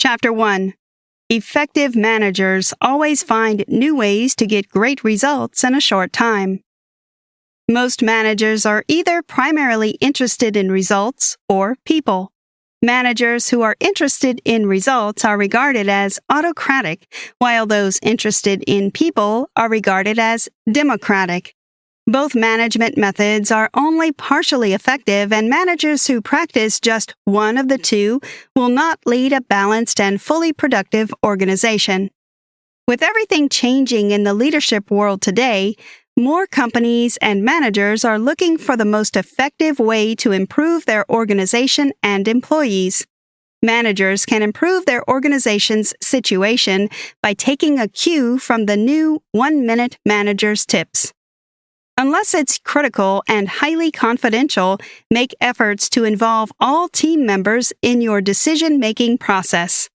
Chapter 1. Effective managers always find new ways to get great results in a short time. Most managers are either primarily interested in results or people. Managers who are interested in results are regarded as autocratic, while those interested in people are regarded as democratic. Both management methods are only partially effective, and managers who practice just one of the two will not lead a balanced and fully productive organization. With everything changing in the leadership world today, more companies and managers are looking for the most effective way to improve their organization and employees. Managers can improve their organization's situation by taking a cue from the new 1-Minute Manager's tips. Unless it's critical and highly confidential, make efforts to involve all team members in your decision-making process.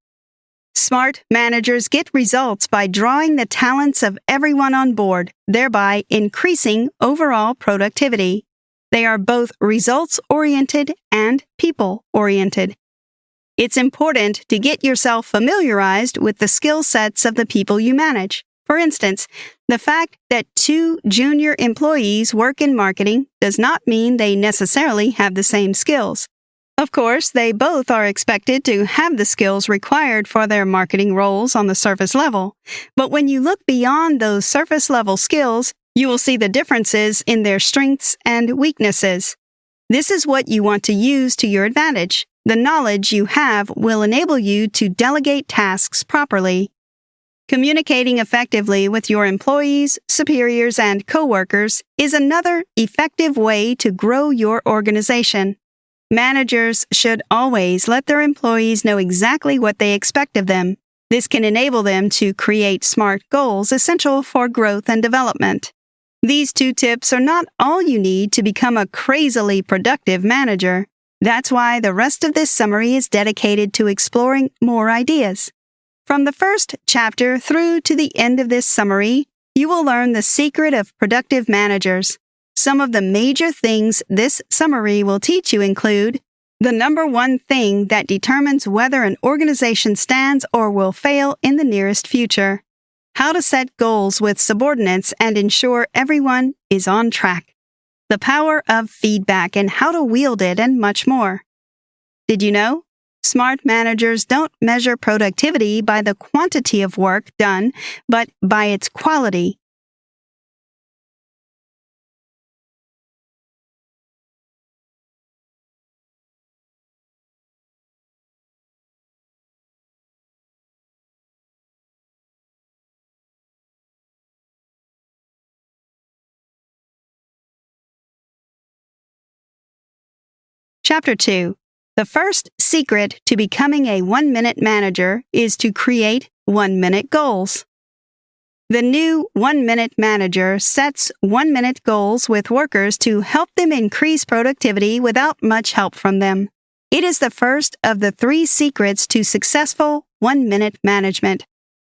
Smart managers get results by drawing the talents of everyone on board, thereby increasing overall productivity. They are both results-oriented and people-oriented. It's important to get yourself familiarized with the skill sets of the people you manage. For instance, the fact that 2 junior employees work in marketing does not mean they necessarily have the same skills. Of course, they both are expected to have the skills required for their marketing roles on the surface level. But when you look beyond those surface-level skills, you will see the differences in their strengths and weaknesses. This is what you want to use to your advantage. The knowledge you have will enable you to delegate tasks properly. Communicating effectively with your employees, superiors, and coworkers is another effective way to grow your organization. Managers should always let their employees know exactly what they expect of them. This can enable them to create SMART goals essential for growth and development. These 2 tips are not all you need to become a crazily productive manager. That's why the rest of this summary is dedicated to exploring more ideas. From the first chapter through to the end of this summary, you will learn the secret of productive managers. Some of the major things this summary will teach you include the number 1 thing that determines whether an organization stands or will fail in the nearest future, how to set goals with subordinates and ensure everyone is on track, the power of feedback and how to wield it, and much more. Did you know? Smart managers don't measure productivity by the quantity of work done, but by its quality. Chapter 2. The first secret to becoming a 1-minute manager is to create 1-minute goals. The new 1-minute manager sets 1-minute goals with workers to help them increase productivity without much help from them. It is the first of the 3 secrets to successful 1-minute management.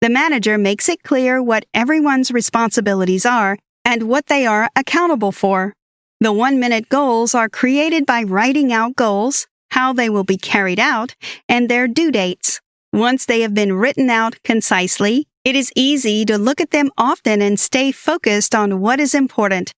The manager makes it clear what everyone's responsibilities are and what they are accountable for. The 1-minute goals are created by writing out goals, how they will be carried out, and their due dates. Once they have been written out concisely, it is easy to look at them often and stay focused on what is important.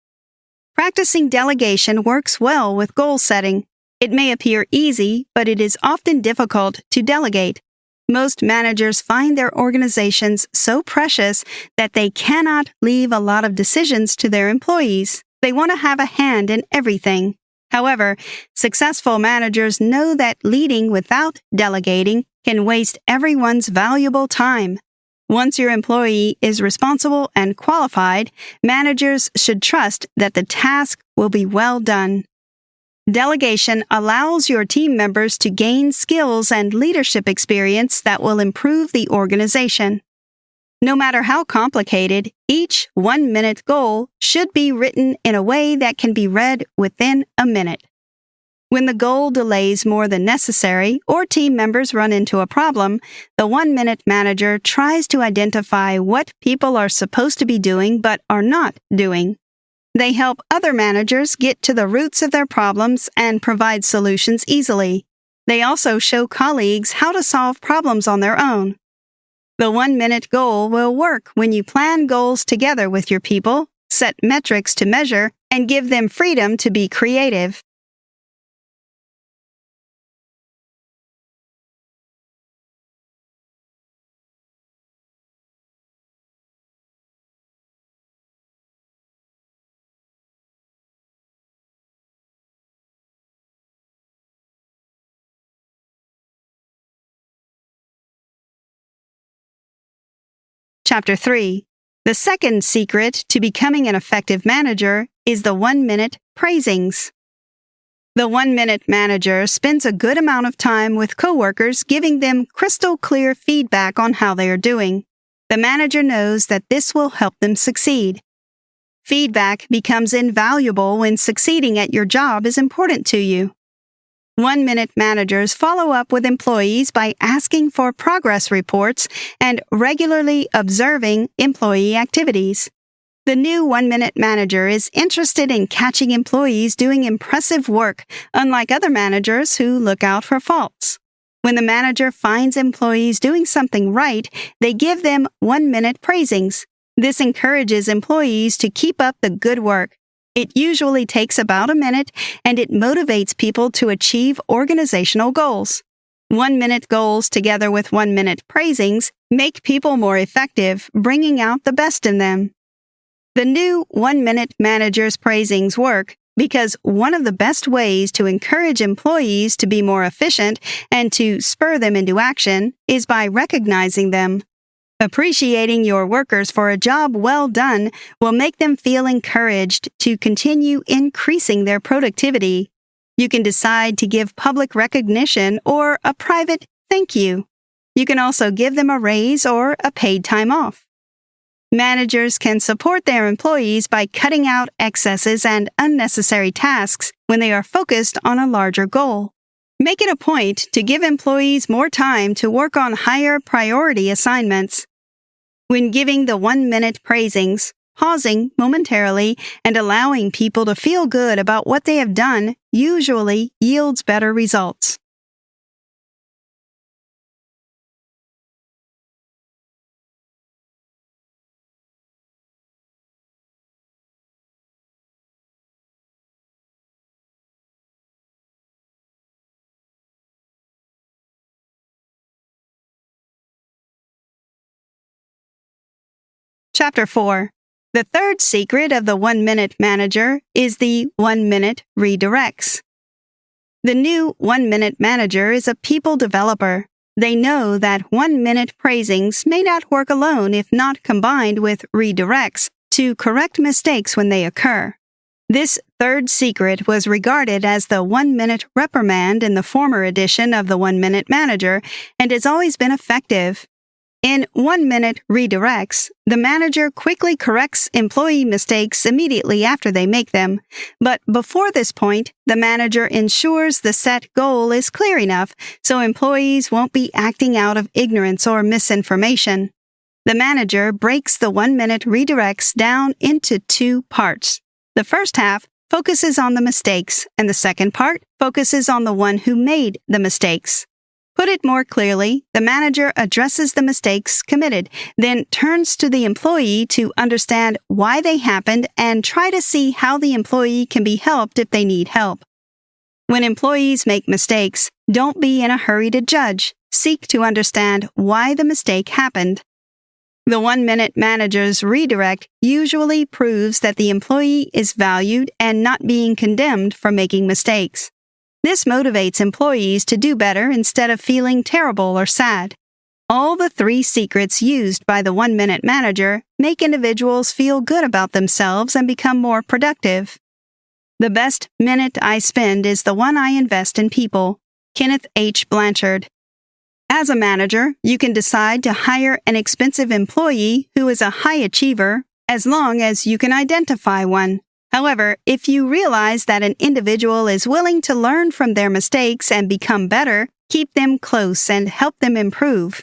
Practicing delegation works well with goal setting. It may appear easy, but it is often difficult to delegate. Most managers find their organizations so precious that they cannot leave a lot of decisions to their employees. They want to have a hand in everything. However, successful managers know that leading without delegating can waste everyone's valuable time. Once your employee is responsible and qualified, managers should trust that the task will be well done. Delegation allows your team members to gain skills and leadership experience that will improve the organization. No matter how complicated, each 1-minute goal should be written in a way that can be read within a minute. When the goal delays more than necessary or team members run into a problem, the 1-minute manager tries to identify what people are supposed to be doing but are not doing. They help other managers get to the roots of their problems and provide solutions easily. They also show colleagues how to solve problems on their own. The 1-minute goal will work when you plan goals together with your people, set metrics to measure, and give them freedom to be creative. Chapter 3. The second secret to becoming an effective manager is the 1-minute praisings. The 1-minute manager spends a good amount of time with coworkers giving them crystal clear feedback on how they are doing. The manager knows that this will help them succeed. Feedback becomes invaluable when succeeding at your job is important to you. 1-minute managers follow up with employees by asking for progress reports and regularly observing employee activities. The new 1-minute manager is interested in catching employees doing impressive work, unlike other managers who look out for faults. When the manager finds employees doing something right, they give them 1-minute praisings. This encourages employees to keep up the good work. It usually takes about a minute, and it motivates people to achieve organizational goals. 1-minute goals together with 1-minute praisings make people more effective, bringing out the best in them. The new 1-minute manager's praisings work because one of the best ways to encourage employees to be more efficient and to spur them into action is by recognizing them. Appreciating your workers for a job well done will make them feel encouraged to continue increasing their productivity. You can decide to give public recognition or a private thank you. You can also give them a raise or a paid time off. Managers can support their employees by cutting out excesses and unnecessary tasks when they are focused on a larger goal. Make it a point to give employees more time to work on higher priority assignments. When giving the 1-minute praisings, pausing momentarily and allowing people to feel good about what they have done usually yields better results. Chapter 4. The third secret of the 1-minute manager is the 1-minute redirects. The new 1-minute manager is a people developer. They know that 1-minute praisings may not work alone if not combined with redirects to correct mistakes when they occur. This third secret was regarded as the 1-minute reprimand in the former edition of the 1-minute manager and has always been effective. In 1-minute redirects, the manager quickly corrects employee mistakes immediately after they make them. But before this point, the manager ensures the set goal is clear enough so employees won't be acting out of ignorance or misinformation. The manager breaks the 1-minute redirects down into two parts. The first half focuses on the mistakes, and the second part focuses on the one who made the mistakes. Put it more clearly, the manager addresses the mistakes committed, then turns to the employee to understand why they happened and try to see how the employee can be helped if they need help. When employees make mistakes, don't be in a hurry to judge. Seek to understand why the mistake happened. The 1-minute manager's redirect usually proves that the employee is valued and not being condemned for making mistakes. This motivates employees to do better instead of feeling terrible or sad. All the three secrets used by the 1-minute manager make individuals feel good about themselves and become more productive. The best minute I spend is the one I invest in people. Kenneth H. Blanchard. As a manager, you can decide to hire an expensive employee who is a high achiever as long as you can identify one. However, if you realize that an individual is willing to learn from their mistakes and become better, keep them close and help them improve.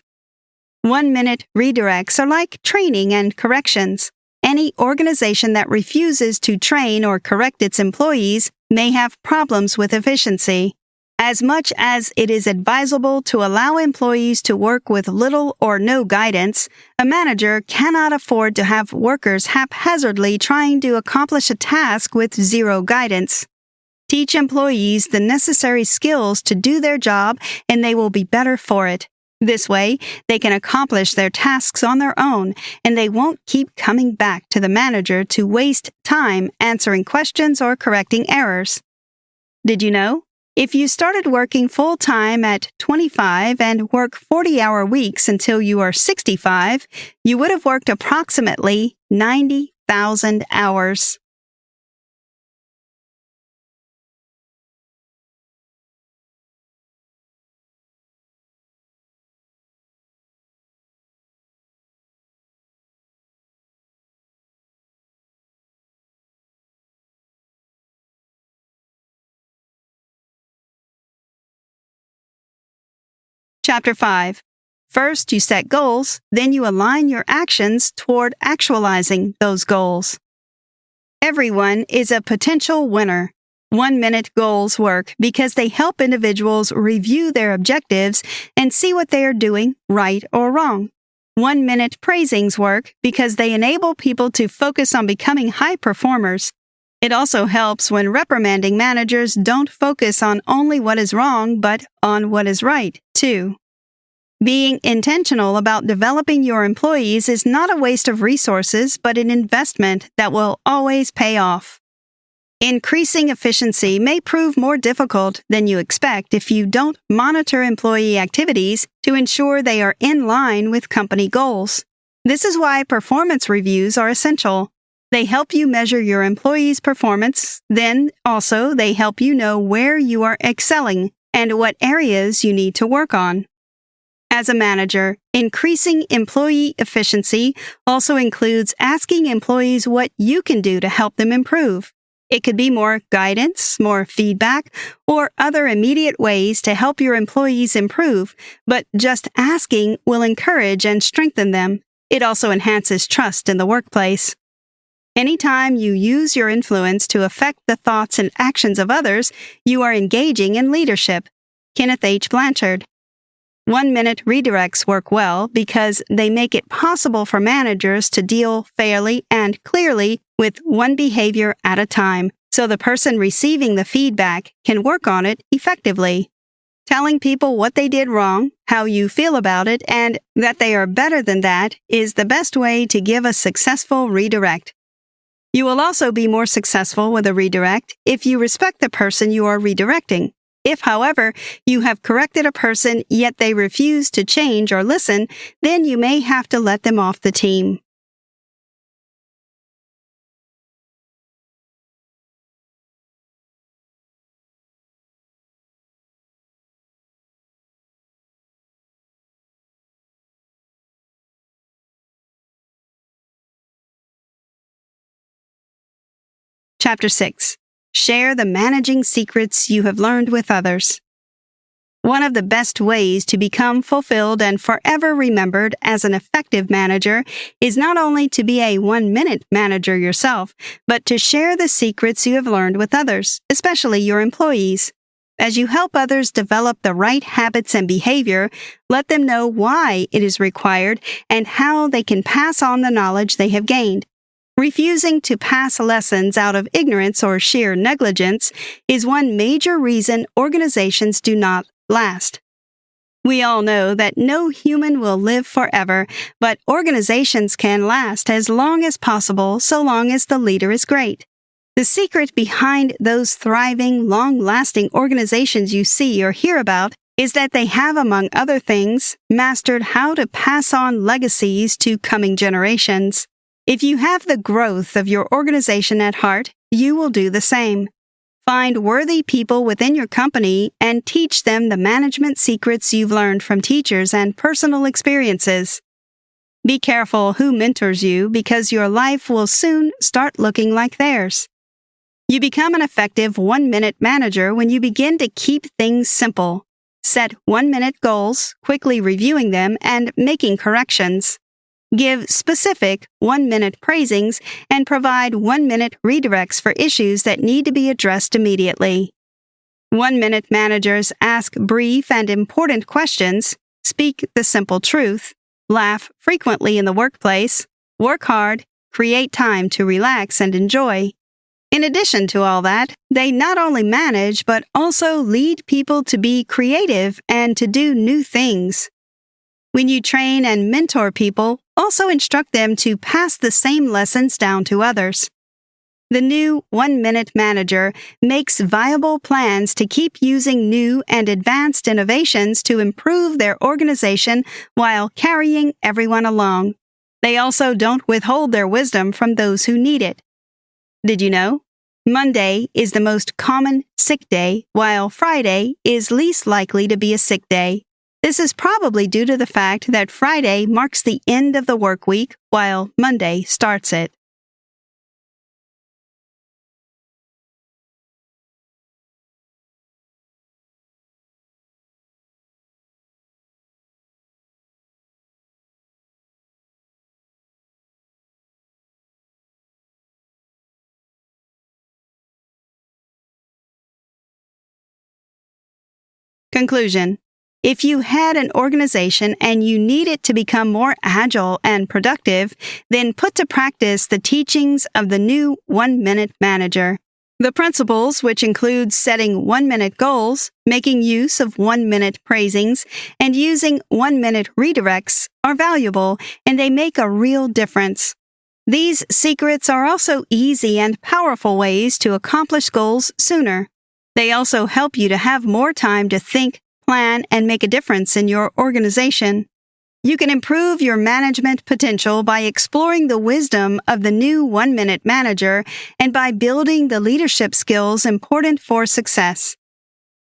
1-minute redirects are like training and corrections. Any organization that refuses to train or correct its employees may have problems with efficiency. As much as it is advisable to allow employees to work with little or no guidance, a manager cannot afford to have workers haphazardly trying to accomplish a task with zero guidance. Teach employees the necessary skills to do their job, and they will be better for it. This way, they can accomplish their tasks on their own, and they won't keep coming back to the manager to waste time answering questions or correcting errors. Did you know? If you started working full-time at 25 and work 40-hour weeks until you are 65, you would have worked approximately 90,000 hours. Chapter 5. First, you set goals, then you align your actions toward actualizing those goals. Everyone is a potential winner. 1-minute goals work because they help individuals review their objectives and see what they are doing right or wrong. 1-minute praisings work because they enable people to focus on becoming high performers. It also helps when reprimanding managers don't focus on only what is wrong, but on what is right, too. Being intentional about developing your employees is not a waste of resources, but an investment that will always pay off. Increasing efficiency may prove more difficult than you expect if you don't monitor employee activities to ensure they are in line with company goals. This is why performance reviews are essential. They help you measure your employees' performance, then also they help you know where you are excelling and what areas you need to work on. As a manager, increasing employee efficiency also includes asking employees what you can do to help them improve. It could be more guidance, more feedback, or other immediate ways to help your employees improve, but just asking will encourage and strengthen them. It also enhances trust in the workplace. Anytime you use your influence to affect the thoughts and actions of others, you are engaging in leadership. Kenneth H. Blanchard. 1-minute redirects work well because they make it possible for managers to deal fairly and clearly with one behavior at a time, so the person receiving the feedback can work on it effectively. Telling people what they did wrong, how you feel about it, and that they are better than that is the best way to give a successful redirect. You will also be more successful with a redirect if you respect the person you are redirecting. If, however, you have corrected a person yet they refuse to change or listen, then you may have to let them off the team. Chapter 6. Share the managing secrets you have learned with others. One of the best ways to become fulfilled and forever remembered as an effective manager is not only to be a 1-minute manager yourself, but to share the secrets you have learned with others, especially your employees. As you help others develop the right habits and behavior, let them know why it is required and how they can pass on the knowledge they have gained. Refusing to pass lessons out of ignorance or sheer negligence is one major reason organizations do not last. We all know that no human will live forever, but organizations can last as long as possible so long as the leader is great. The secret behind those thriving, long-lasting organizations you see or hear about is that they have, among other things, mastered how to pass on legacies to coming generations. If you have the growth of your organization at heart, you will do the same. Find worthy people within your company and teach them the management secrets you've learned from teachers and personal experiences. Be careful who mentors you because your life will soon start looking like theirs. You become an effective 1-minute manager when you begin to keep things simple. Set 1-minute goals, quickly reviewing them and making corrections. Give specific 1-minute praisings and provide 1-minute redirects for issues that need to be addressed immediately. 1-minute managers ask brief and important questions, speak the simple truth, laugh frequently in the workplace, work hard, create time to relax and enjoy. In addition to all that, they not only manage but also lead people to be creative and to do new things. When you train and mentor people, also instruct them to pass the same lessons down to others. The new 1-minute manager makes viable plans to keep using new and advanced innovations to improve their organization while carrying everyone along. They also don't withhold their wisdom from those who need it. Did you know? Monday is the most common sick day, while Friday is least likely to be a sick day. This is probably due to the fact that Friday marks the end of the work week, while Monday starts it. Conclusion. If you had an organization and you need it to become more agile and productive, then put to practice the teachings of the new 1-minute manager. The principles, which include setting 1-minute goals, making use of 1-minute praisings, and using 1-minute redirects, are valuable, and they make a real difference. These secrets are also easy and powerful ways to accomplish goals sooner. They also help you to have more time to think, plan, and make a difference in your organization. You can improve your management potential by exploring the wisdom of the new 1-minute manager and by building the leadership skills important for success.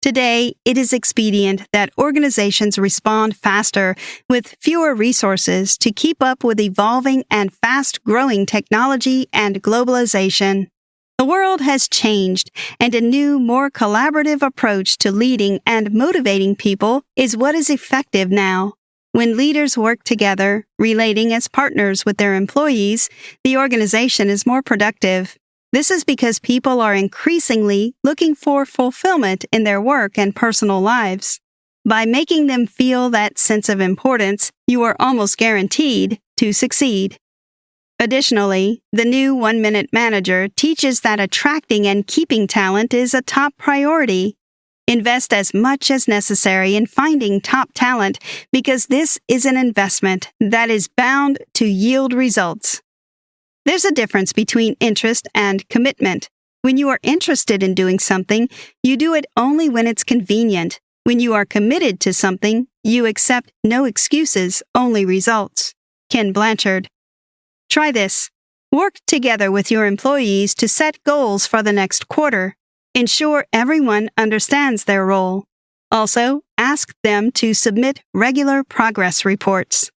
Today, it is expedient that organizations respond faster with fewer resources to keep up with evolving and fast-growing technology and globalization. The world has changed, and a new, more collaborative approach to leading and motivating people is what is effective now. When leaders work together, relating as partners with their employees, the organization is more productive. This is because people are increasingly looking for fulfillment in their work and personal lives. By making them feel that sense of importance, you are almost guaranteed to succeed. Additionally, the new 1-minute manager teaches that attracting and keeping talent is a top priority. Invest as much as necessary in finding top talent because this is an investment that is bound to yield results. There's a difference between interest and commitment. When you are interested in doing something, you do it only when it's convenient. When you are committed to something, you accept no excuses, only results. Ken Blanchard. Try this. Work together with your employees to set goals for the next quarter. Ensure everyone understands their role. Also, ask them to submit regular progress reports.